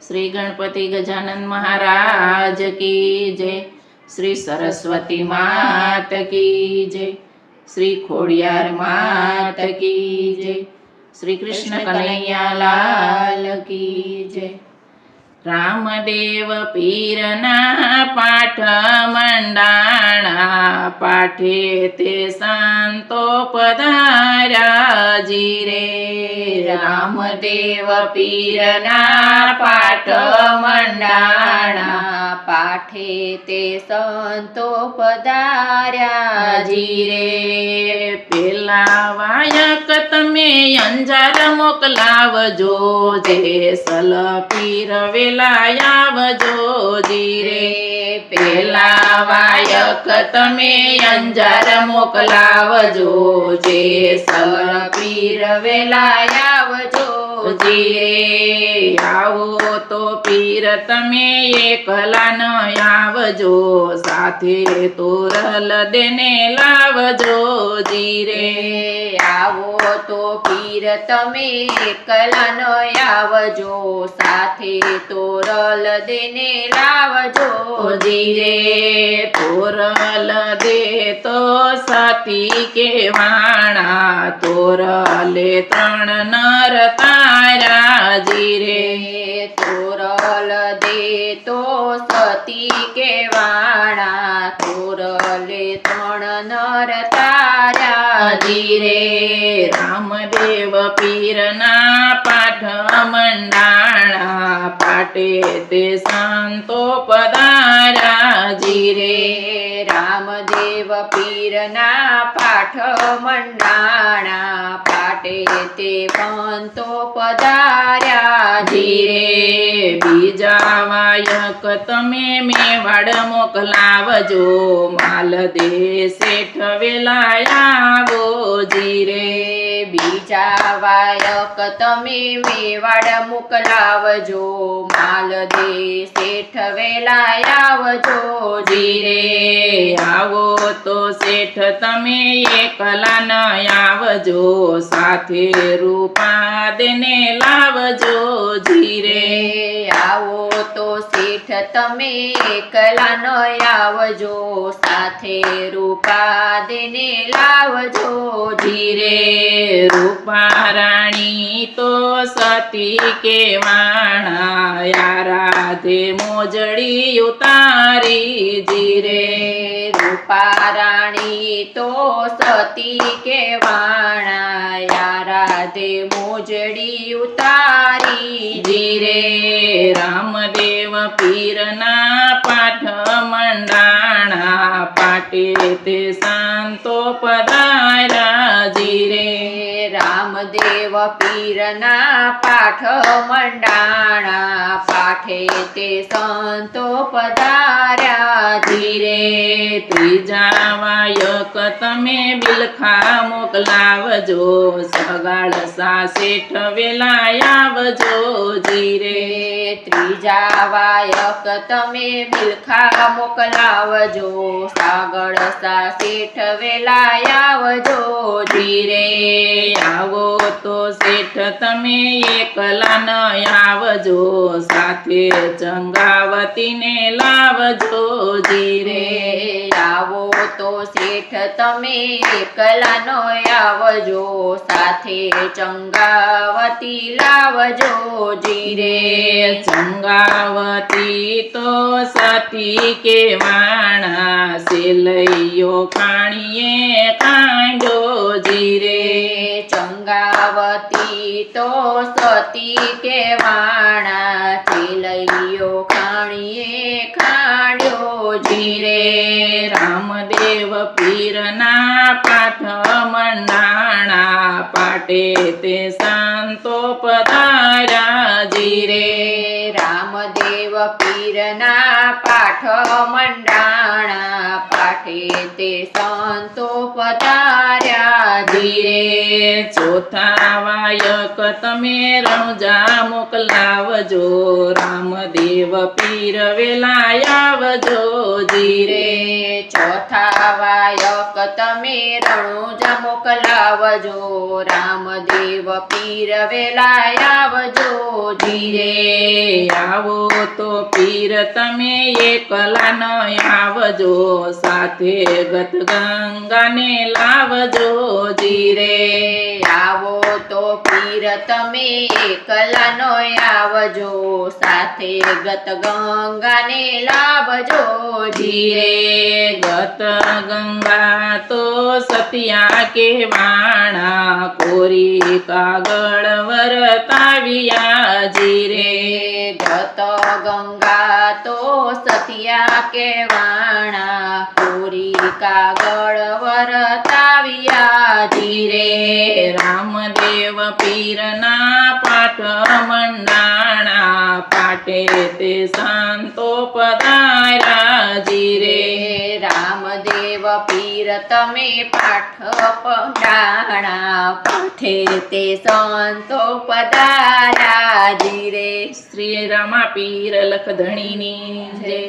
श्री गणपति गजानन महाराज की जय। श्री सरस्वती मात की जय। श्री खोडियार मात की जय। श्री कृष्ण कन्हैया लाल की जय। रामदेव पीरना पाठ मंडाणा पाठे ते सांतो पधार्या जी रे। रामदेव पीरना पाठ मंडाणा पाठे ते संतो पधार्या जी रे। पेला वायक तमे अंजार मोकलावजो जेसल पीर आवजो जी रे। पेला वायक तमे अंजार मोकलावजो जेसल पीर आवजो जी रे। आवो तो पीर तमे एकला न आवजो साथे तोरल देने लावजो जी रे। आवो तो पीर तमे एकला न आवजो साथे तोरल देने लावजो जी रे। तोरल दे तो साथी के वाणा तोरले त्रण नर तारा जी रे। तोरल दे तो सती के वाणा तोरले त्रण नर तारा जी रे। रामदेव पीरना पाठ मंडाणा पाटे ते सांतो पधारा जी रे। रामदेव पीरना पाठ मंडाणा पाटे ते पंतो पधार्या जी रे। बीजा वायक तमे मेवाड़ मोकलावजो माल दे सेठ वेलायावो जी रे। बीजा वायक तमे मेवाड़ मोकलावजो माल दे सेठ वेलायावजो जी रे। आवो तो सेठ तमे एकला न आवजो साथे रूपा देने लावजो जी रे। आवो तो सेठ तमे एकला न आवजो साथे रूपा देने लावजो जी रे। रूपा राणी तो सती के वाणा याराधे मोजड़ी उतारी जी रे। रूपा राणी तो सती के वाणा याराधे मोजड़ी उतारी जी रे। रामदेव पीरना पाठ मंडाणा पाटे ते सांतो पधारा जी रे। रामदेव पीरना पाठ मंडाणा पाठे ते संतो पधार्या जी रे। त्रीजा वायक तमे बिलखा मोकलावजो सगाळ सा सेठ वेलायावजो जी रे। त्रीजा वायक तमे बिलखा मोकलावजो सागड़ सा सेठ वेलायावजो जी रे। आवो तो सेठ तमे एकला न आवजो साथे चंगावती ने लावजो जी रे। आवो तो सेठ तमे एकला न आवजो साथे चंगावती लावजो जी रे। चंगावती तो सती के वाणा सेलैयो खाणिये खांडो जी रे। चंगावती तो सती के वाणा चेलैयो खाणिये खाड्यो जी रे। रामदेव पीरना पाठ मंडाणा पाटे ते सांतो पधारा जी रे। रामदेव રામદેવ પીરના પાઠ મંડાણા પાઠે તે સંતો પધાર્યા ધીરે ચોથા વાયક તમે રણુજા મોકલાવજો રામદેવ પીર વેલા આવજો ધીરે ચોથા વાયક તમે રણુજા મોકલાવજો રામદેવ પીર વેલા આવજો ધીરે આવો તો પીર તમે એકલા ન આવજો સાથે ગત ગંગાને લાવજો ધીરે આવો તો પીર તમે એકલા નો આવજો સાથે ગત ગંગાને લાવજો ધીરે ગત ગંગા તો સતિયા કહેવાણા કોરી કાગળ વરતાવ્યા ધીરે ગત ગંગા તો સતિયા કેવાણા પૂરી કાગળ વરતાવ્યા ધીરે રામદેવ પીરના પાઠ મંડાણા પાટે તે સંતો પધાર્યા ધીરે રામદેવ પીર તમે પાઠ પંડાણા પાઠે તે સંતો પધાર્યા ધીરે શ્રી રામા પીર લખધણીની જય.